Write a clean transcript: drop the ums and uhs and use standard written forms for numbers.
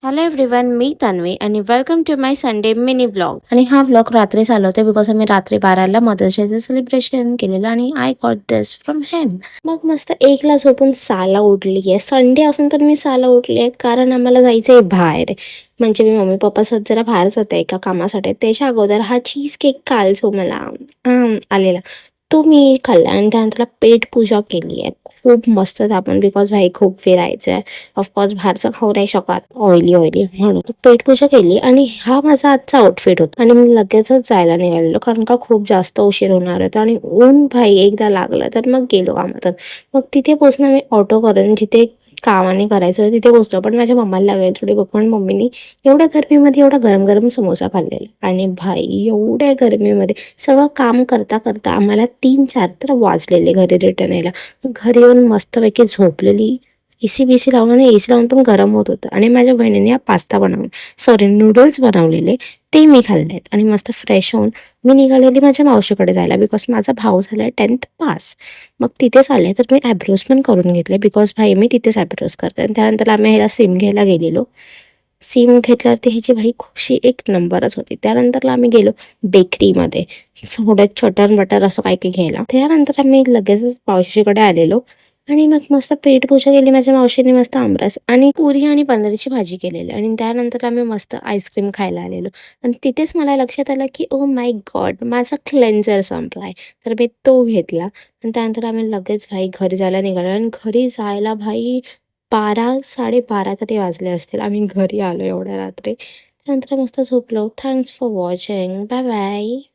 Hello everyone, मी तन्वी आणि welcome to my Sunday mini vlog. आणि हा व्लॉग रात्री चालू होते बिकॉज आम्ही रात्री 12ला मदर्स डेचं सेलिब्रेशन केलेलं आणि आय गॉट दिस फ्रॉम हेम. मग मस्त 1ला झोपून 6ला उठली आहे. संडे असून तर मी 6ला उठली आहे कारण आम्हाला जायचं आहे बाहेर. म्हणजे मी मम्मी पप्पासोबत जरा बाहेरच होते एका कामासाठी. त्याच्या अगोदर हा चीज केक काल मला आलेला तो मी खाल्ला आणि त्यानंतर पेट पूजा केली आहे. खूप मस्त आपण बिकॉज भाई खूप फिरायचं आहे. ऑफकोर्स बाहेरचं खाऊ नाही शकत ऑइली म्हणून पेटपूजा केली आणि हा माझा आजचा आउटफिट होता. आणि मी लगेचच जायला निघालेलो कारण का खूप जास्त उशीर होणार होता आणि ऊन भाई एकदा लागलं तर मग गेलो कामातून. मग तिथे पोचणं मी ऑटो करून जिथे कामाने करायचं तिथे पोचलो. पण माझ्या मम्माला लागेल थोडी बघ पण मम्मीनी एवढ्या गरमीमध्ये एवढा गरम गरम समोसा खाल्लेला आणि भाई एवढ्या गरमीमध्ये सगळं काम करता करता आम्हाला 3-4 तर वाजलेले घरी रिटर्न यायला. घरी येऊन मस्तपैकी झोपलेली. एसी बीसी लावून आणि एसी लावून पण गरम होत होतं आणि माझ्या बहिणीने हा पास्ता नूडल्स बनवलेले ते मी खाल्लेत आणि मस्त फ्रेश होऊन मी निघालेली माझ्या मावशीकडे जायला बिकॉज माझा भाऊ झाला 10th पास. मग तिथेच आले तर मी ॲब्रोज पण करून घेतले बिकॉज भाई मी तिथेच ॲब्रोज करते. आणि त्यानंतर आम्ही ह्याला सिम घ्यायला गेलेलो. सिम घेतल्यावरती ह्याची भाई खुशी एक नंबरच होती. त्यानंतरला आम्ही गेलो बेकरीमध्ये थोडं छोटर बटर असं काही काही घ्यायला. त्यानंतर आम्ही लगेचच मावशीकडे आलेलो आणि मग मस्त पेटपूजा केली. माझ्या मावशीने मस्त आमरस आणि पुरी आणि पनीरची भाजी केलेली आणि त्यानंतर आम्ही मस्त आईस्क्रीम खायला आलेलो. आणि तिथेच मला लक्षात आलं की ओ माय गॉड माझा क्लेन्झर संपलाय. तर मी तो घेतला आणि त्यानंतर आम्ही लगेच भाई घरी जायला निघालो आणि घरी जायला भाई 12-12:30 तरी वाजले असतील. आम्ही घरी आलो एवढ्या रात्री. त्यानंतर मस्त झोपलो. Thanks for watching. Bye bye.